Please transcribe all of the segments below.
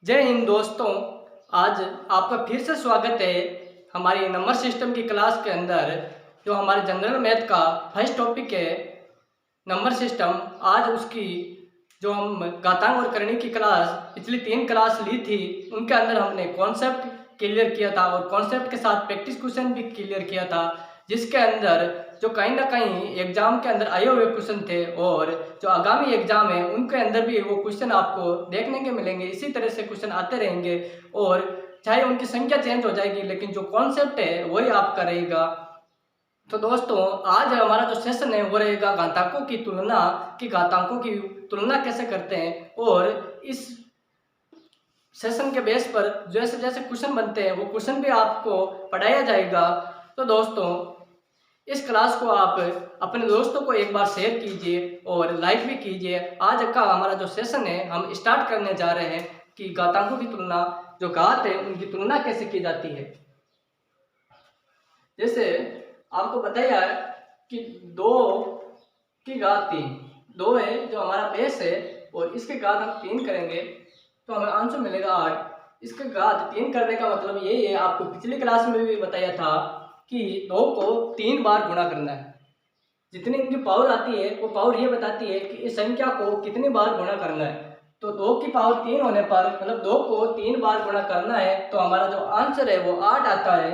जय हिंद दोस्तों। आज आपका फिर से स्वागत है हमारी नंबर सिस्टम की क्लास के अंदर। जो हमारे जनरल मैथ का फर्स्ट टॉपिक है नंबर सिस्टम, आज उसकी जो हम घातांक और करणी की क्लास पिछली 3 क्लास ली थी, उनके अंदर हमने कॉन्सेप्ट क्लियर किया था और कॉन्सेप्ट के साथ प्रैक्टिस क्वेश्चन भी क्लियर किया था, जिसके अंदर जो कहीं ना कहीं एग्जाम के अंदर आए हुए क्वेश्चन थे और जो आगामी एग्जाम है उनके अंदर भी वो क्वेश्चन आपको देखने के मिलेंगे। इसी तरह से क्वेश्चन आते रहेंगे और चाहे उनकी संख्या चेंज हो जाएगी, लेकिन जो कॉन्सेप्ट है वही आपका रहेगा। तो दोस्तों, आज हमारा जो सेशन है वो रहेगा घातांकों की तुलना, कि घातांकों की तुलना कैसे करते हैं। और इस सेशन के बेस पर जैसे जैसे क्वेश्चन बनते हैं वो क्वेश्चन भी आपको पढ़ाया जाएगा। तो दोस्तों, इस क्लास को आप अपने दोस्तों को एक बार शेयर कीजिए और लाइक भी कीजिए। आज का हमारा जो सेशन है हम स्टार्ट करने जा रहे हैं कि घातांकों की तुलना, जो घात है उनकी तुलना कैसे की जाती है। जैसे आपको बताया है कि 2 की घात 3, 2 है जो हमारा बेस है और इसके घात हम 3 करेंगे तो हमें आंसर मिलेगा 8। इसके घात 3 करने का मतलब यही है, आपको पिछली क्लास में भी बताया था कि 2 को 3 बार गुणा करना है। जितनी इनकी पावर आती है वो पावर ये बताती है कि इस संख्या को कितनी बार गुणा करना है। तो 2 की पावर 3 होने पर मतलब 2 को 3 बार गुणा करना है तो हमारा जो आंसर है वो 8 आता है।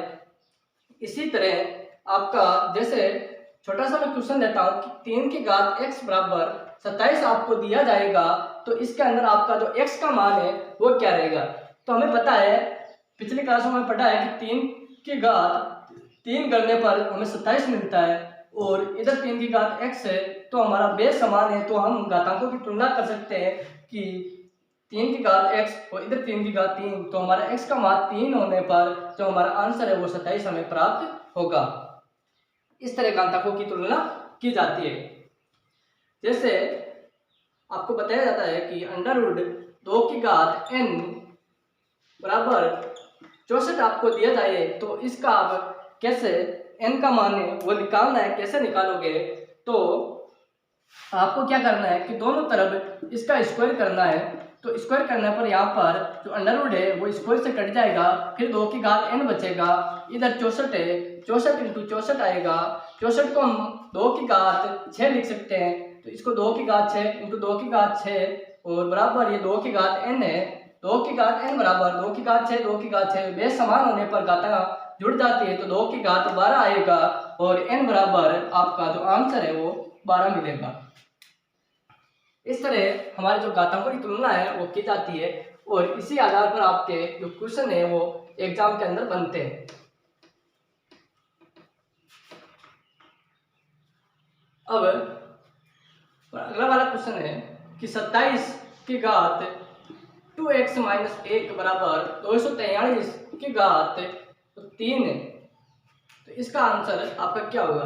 इसी तरह आपका जैसे छोटा सा मैं क्वेश्चन देता हूँ कि 3 की घात x बराबर 27 आपको दिया जाएगा, तो इसके अंदर आपका जो x का मान है वो क्या रहेगा। तो हमें पता है, पिछली क्लास में पढ़ा है कि 3 की घात 3 करने पर हमें 27 मिलता है और इधर 3 की घात x है, तो हमारा बेस समान है। तो हम घातांकों की तुलना कर सकते हैं कि 3 की घात x और इधर 3 की घात 3, तो हमारा x का मान 3 होने पर जो हमारा आंसर है वो 27 हमें प्राप्त होगा। इस तरह घातांकों की तुलना की जाती है। जैसे आपको बताया जाता है कि अंडर रूट 2 की घात n बराबर 64 आपको दिया जाए, तो इसका आप कैसे n का मान है वो निकालना है। कैसे निकालोगे, तो आपको क्या करना है कि दोनों तरफ इसका स्क्वायर करना है। तो स्क्वायर करने पर यहाँ पर जो अंडर रूट है वो स्क्वायर से कट जाएगा, फिर 2 की घात n बचेगा। इधर 64 है, 64 इंटू 64 आएगा। 64 को हम 2 की घात 6 लिख सकते हैं, तो इसको 2 की घात 6 इंटू 2 की घात 6 और बराबर ये 2 की घात n है। 2 की घात n बराबर 2 की घात 6, 2 की घात 6 बेस समान होने पर घाता जुड़ जाती है, तो 2 की घात 12 आएगा और n बराबर आपका जो आंसर है वो 12 मिलेगा। इस तरह हमारे जो घातांकों की तुलना है वो की जाती है और इसी आधार पर आपके जो क्वेश्चन है वो एग्जाम के अंदर बनते हैं। अब अगला वाला क्वेश्चन है कि 27 की घात 2x माइनस 1 बराबर 243 की घात 3 है, तो इसका आंसर आपका क्या होगा।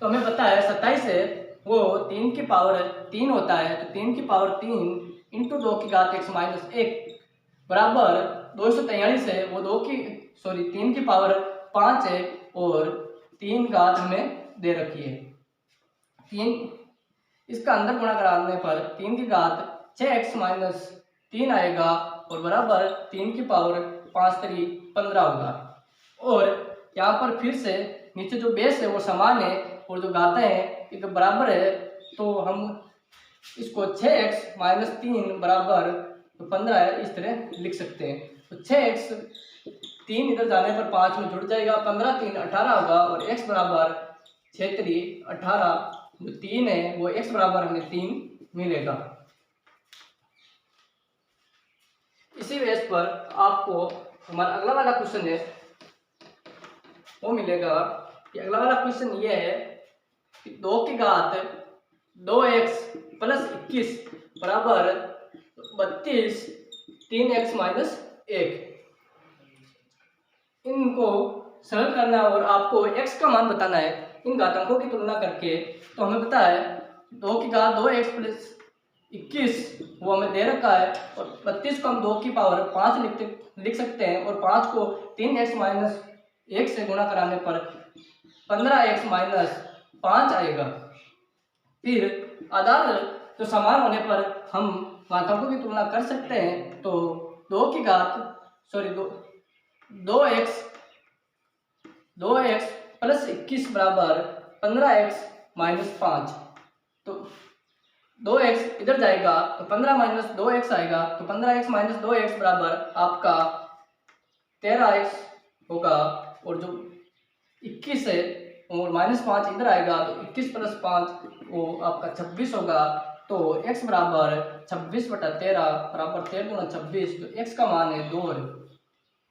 तो हमें पता है 27 है वो 3 की पावर 3 होता है, तो 3 की पावर 3 इंटू 2 की घात x माइनस 1 बराबर 243 है वो 3 की पावर 5 है और 3 घात हमें दे रखी है। 3 इसका अंदर गुणा कराने पर 3 की घात 6x माइनस 3 आएगा और बराबर 3 की पावर 5 3 15 होगा। और यहाँ पर फिर से नीचे जो बेस है वो समान है और जो घातें हैं ये तो बराबर है, तो हम इसको 6x माइनस 3 बराबर 15 है इस तरह लिख सकते हैं। तो 6x 3 इधर जाने पर 5 में जुड़ जाएगा, 15 3 18 होगा और x बराबर 6 3 18, जो 3 है वो x बराबर हमें 3 मिलेगा। इसी बेस पर आपको हमारा अगला वाला क्वेश्चन है वो मिलेगा कि अगला वाला क्वेश्चन ये है कि 2 की घात 2x प्लस 21 बराबर 32 3x माइनस 1। इनको सरल करना और आपको x का मान बताना है इन घातांकों की तुलना करके। तो हमें पता है 2 की घात 2x प्लस 21 वो हमें दे रखा है और 32 को हम 2 की पावर 5 लिख सकते हैं और 5 को 3x माइनस 1 से गुणा कराने पर 15x माइनस 5 आएगा। फिर आधार जो समान होने पर हम घातांकों की तुलना कर सकते हैं। तो 2 की घात सॉरी 2x प्लस 21 बराबर 15x माइनस 5। तो 2x इधर जाएगा तो 15 माइनस 2x आएगा, तो 15x माइनस 2x बराबर आपका 13x होगा। और जो 21 है और माइनस 5 इधर आएगा तो 21 प्लस 5 वो आपका 26 होगा। तो x बराबर 26/13 बराबर 13 गुना 26। तो x का मान है 2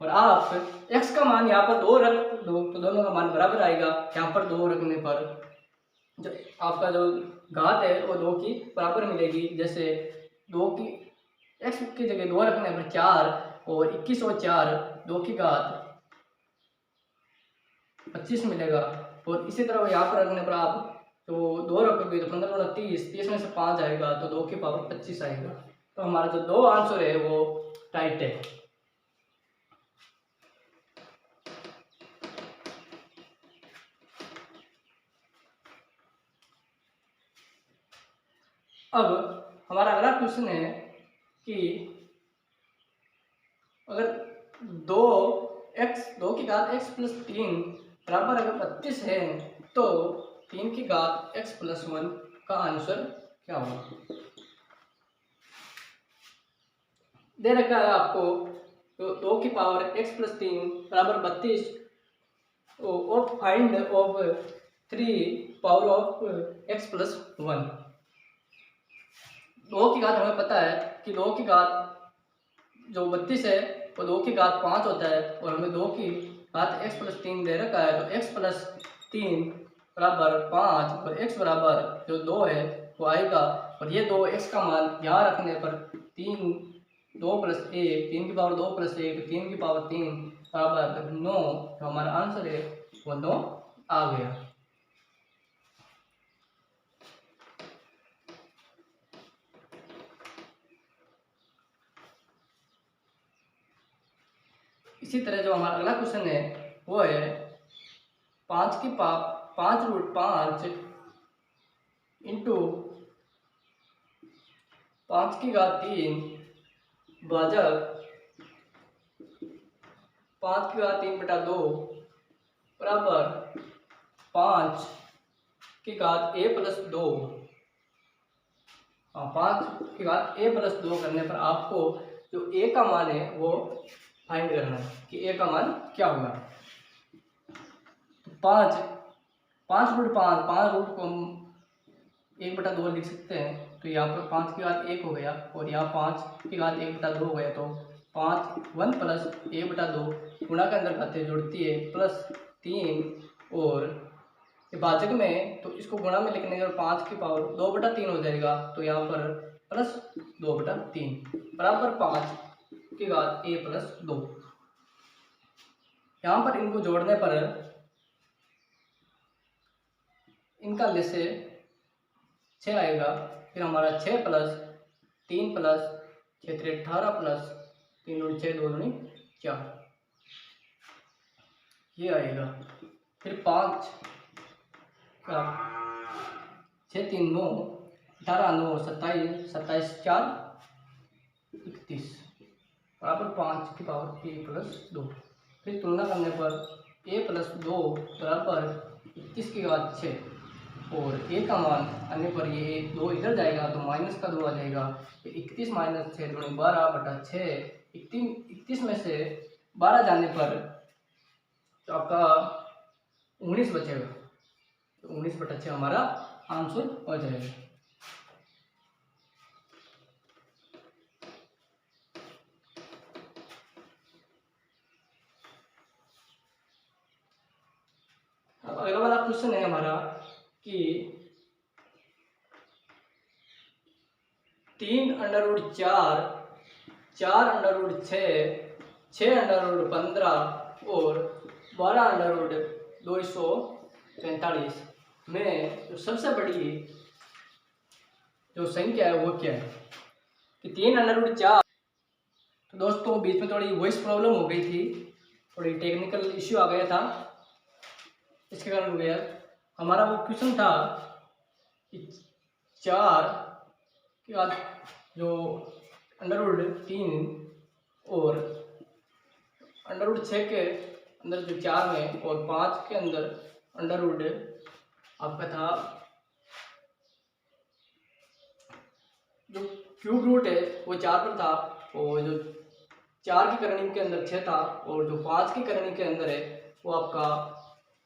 और आप x का मान यहाँ पर 2 रख दो तो दोनों का मान बराबर आएगा। यहाँ पर 2 रखने पर जो आपका जो घात है वो 2 की बराबर मिलेगी। जैसे 2 की x की जगह 2 रखने पर 4 और 21 और 4 2 की घात 25 मिलेगा। और इसी तरह यहाँ पर रखने पर आप तो 2 रखोगे तो 15 गुना 30 में से 5 आएगा तो 2 की पावर 25 आएगा। तो हमारा जो 2 आंसर है वो राइट है। अब हमारा अगला क्वेश्चन है कि अगर 2 की घात x प्लस 3 बराबर अगर 32 है तो 3 की घात x प्लस 1 का आंसर क्या होगा। दे रखा है आपको तो 2 की पावर x प्लस 3 बराबर 32 और find of 3 power of x plus 1। 2 की घात हमें पता है कि 2 की घात जो 32 है वो 2 की घात 5 होता है और हमें 2 की घात x प्लस 3 दे रखा है। तो x प्लस 3 बराबर 5 और x बराबर जो 2 है वो आएगा। और ये 2 x का मान यहाँ रखने पर 2 प्लस 1 3 की पावर 2 प्लस 1 3 की पावर 3 बराबर 9। तो हमारा आंसर है वो 9 आ गया। इसी तरह जो हमारा अगला क्वेश्चन है वो है 5√5 इंटू 5 की घात 3 भाजक 5 की घात 3/2 बराबर 5 की घात a प्लस 2। 5 की घात a प्लस 2 करने पर आपको जो a का मान है वो फाइंड करना है कि a का मान क्या होगा। तो 5 रूट को हम 1/2 लिख सकते हैं। तो यहाँ पर 5 की घात 1 हो गया और यहाँ 5 की घात 1/2 हो गया। तो 1 प्लस 1/2 गुणा के अंदर खाते जुड़ती है प्लस 3 और भाजक में तो इसको गुणा में लिखने पर 5 की पावर 2/3 हो जाएगा। तो यहाँ पर प्लस 2/3 बराबर 5 की घात a प्लस 2। यहाँ पर इनको जोड़ने पर इनका जैसे 6 आएगा। फिर हमारा 6 प्लस 3 प्लस 6 3 18 प्लस 3 और 6 2 4 ये आएगा। फिर 5 का 6 3 9 18 9 27 27 4 31 बराबर 5 की पावर a प्लस 2। फिर तुलना करने पर a प्लस 2 बराबर 31 की घात 6 और a का मान आने पर ये 2 इधर जाएगा तो माइनस का 2 आ जाएगा। फिर 31 माइनस 6 दूनी 12/6 31 में से 12 जाने पर तो आपका 19 बचेगा। तो 19/6 हमारा आंसर हो जाएगा। अब अगला वाला क्वेश्चन है हमारा कि 3√4 4√6 6√15 और 12√245 में जो सबसे बड़ी जो संख्या है वो क्या है कि 3√4। तो दोस्तों बीच में थोड़ी वॉइस प्रॉब्लम हो गई थी, थोड़ी टेक्निकल इश्यू आ गया था, इसके कारण हो गया। हमारा वो क्वेश्चन था कि 4 के बाद जो √3 और अंडर रूट 6 के अंदर जो 4 में और 5 के अंदर अंडर रूट आपका था जो क्यूब रूट है वो 4 पर था, और जो 4 की करनी के अंदर 6 था, और जो 5 की करनी के अंदर है वो आपका,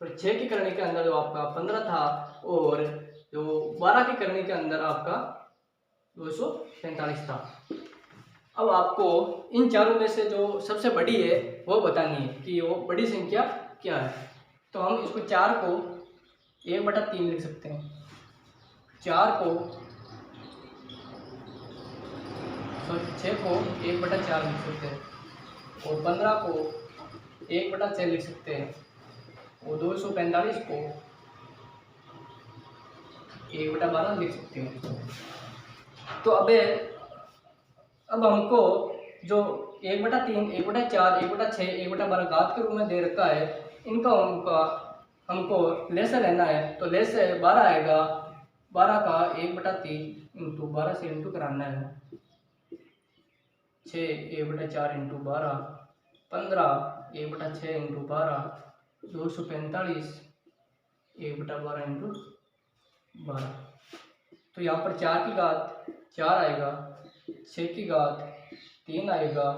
फिर 6 की करनी के अंदर जो आपका 15 था, और जो 12 की करनी के अंदर आपका 245 था। अब आपको इन चारों में से जो सबसे बड़ी है वो बतानी है कि वो बड़ी संख्या क्या है। तो हम इसको 4 को 1/3 लिख सकते हैं, 6 को 1/4 लिख सकते हैं, और 15 को 1/6 लिख सकते हैं, और 245 को 1/12 लिख सकते हैं। तो अब हमको जो 1/3, 1/4, 1/6, 1/12 घात के रूप में दे रखा है, इनका हमको लेसा लेना है। तो लेसे 12 आएगा, 12 का 1/3 इंटू 12 से इंटू कराना है, 6 1/4 इंटू 12, 15 1/6 इंटू 12, 245 1/12 इंटू 12। तो यहाँ पर 4 की घात 4 आएगा, 6 की घात 3 आएगा,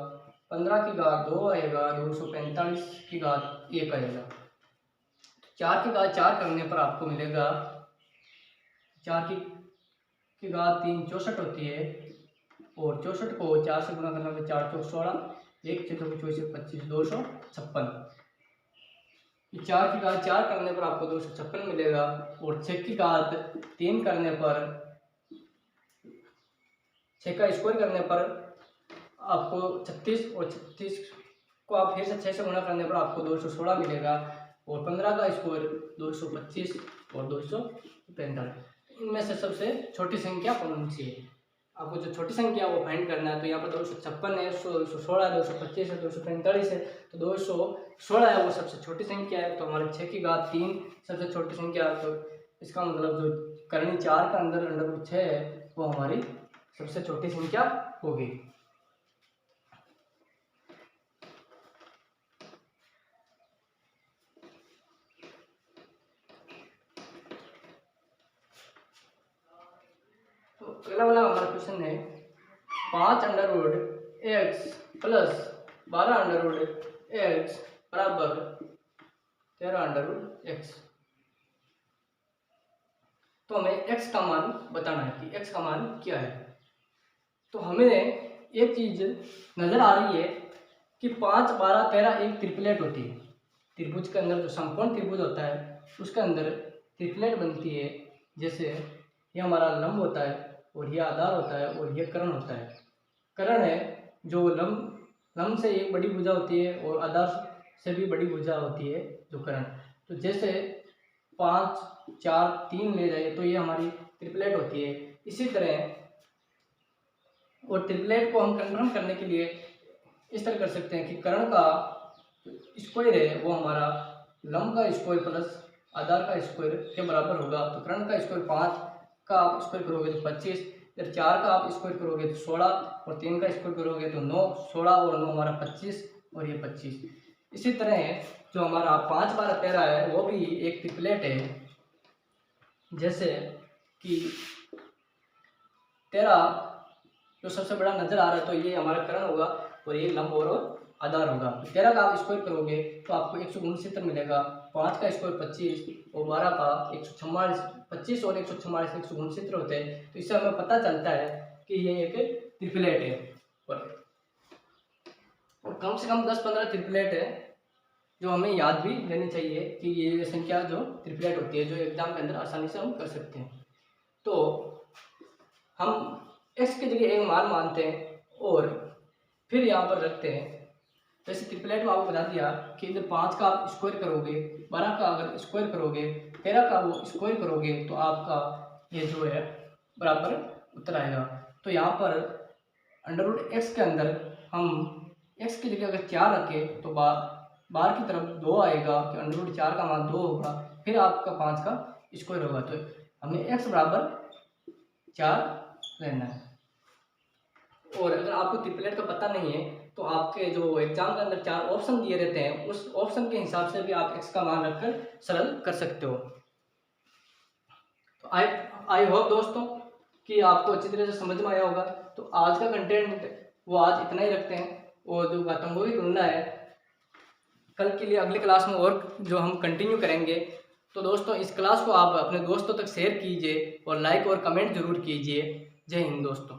15 की घात 2 आएगा, 245 की घात 1 आएगा। 4 की घात 4 करने पर आपको मिलेगा, 4 की घात 3 64 होती है, और 64 को 4 से गुणा करने पर 4 चौक 16, 1 6 24 25 256। 4 की घात 4 करने पर आपको 256 मिलेगा, और 6 की घात 3 करने पर, 6 का स्क्वायर करने पर आपको 36, और 36 को आप फिर से 6 से गुणा करने पर आपको 216 मिलेगा, और 15 का स्क्वायर 225 और 245। इनमें से सबसे छोटी संख्या कौन सी है? आपको जो छोटी संख्या वो फाइंड करना है। तो यहाँ पर 256 है, 216 है, 225 है, 245 है। तो 216 है वो सबसे छोटी संख्या है। तो हमारे 6 की घात 3 सबसे छोटी संख्या है। तो इसका मतलब जो करनी 4 का अंदर अंडर रूट 6 है वो हमारी सबसे छोटी संख्या होगी। तो अगला वाला हमारा क्वेश्चन है 5 under root x plus 12 under root x बराबर 13 अंडर रूट x। तो हमें x का मान बताना है कि x का मान क्या है। तो हमें एक चीज नजर आ रही है कि 5 12 13 एक ट्रिपलेट होती है। त्रिभुज के अंदर जो समकोण त्रिभुज होता है उसके अंदर ट्रिपलेट बनती है। जैसे ये हमारा लंब होता है, और ये आधार होता है, और ये कर्ण होता है। कर्ण है जो लंब से एक बड़ी भुजा होती है, और आधार से भी बड़ी भुजा होती है जो कर्ण। तो जैसे 5 4 3 ले जाए तो ये हमारी ट्रिपलेट होती है। इसी तरह और ट्रिपलेट को हम कंफर्म करने के लिए इस तरह कर सकते हैं कि कर्ण का स्क्वायर है वो हमारा लंब का स्क्वायर प्लस आधार का स्क्वायर के बराबर होगा। तो कर्ण का स्क्वायर 5 का आप स्क्वायर करोगे तो 25, फिर 4 का आप स्क्वायर करोगे तो 16, और 3 का स्क्वायर करोगे तो 9, 16 और 9 हमारा 25, और ये 25। इसी तरह जो हमारा 5 12 13 है वो भी एक ट्रिपलेट है। जैसे कि 13 जो सबसे बड़ा नजर आ रहा है तो ये हमारा कर्ण होगा, और ये लंब और आधार होगा। तो 13 का आप स्क्वायर करोगे तो आपको 169 मिलेगा, 5 का स्क्वायर 25, और 12 का 144, 25 और 144 169 होते हैं। तो इससे हमें पता चलता है कि ये एक ट्रिपलेट है, और कम से कम 10-15 ट्रिपलेट है जो हमें याद भी लेनी चाहिए कि ये संख्या जो ट्रिपलेट होती है जो एग्जाम के अंदर आसानी से हम कर सकते हैं। तो हम x की जगह एक मान मानते हैं और फिर यहाँ पर रखते हैं। जैसे ट्रिपलेट में आपको बता दिया कि इधर 5 का आप स्क्वायर करोगे, 12 का अगर स्क्वायर करोगे, 13 का वो स्क्वायर करोगे तो आपका ये जो है बराबर उत्तर आएगा। तो यहाँ पर अंडर रूट x के अंदर हम x की जगह अगर 4 रखें तो बाहर की तरफ 2 आएगा, कि अंडर रूट 4 का मान 2 होगा, फिर आपका 5 का स्क्वायर होगा। तो हमें x बराबर 4 लेना है। और अगर आपको ट्रिपलेट का पता नहीं है तो आपके जो एग्जाम के अंदर 4 ऑप्शन दिए रहते हैं उस ऑप्शन के हिसाब से भी आप x का मान रखकर सरल कर सकते हो। तो आई होप दोस्तों कि आपको अच्छी तरह से समझ में आया होगा। तो आज का कंटेंट वो आज इतना ही रखते हैं, और जो घातांकों की तुलना है कल के लिए अगली क्लास में और जो हम कंटिन्यू करेंगे। तो दोस्तों इस क्लास को आप अपने दोस्तों तक शेयर कीजिए और लाइक और कमेंट जरूर कीजिए। जय हिंद दोस्तों।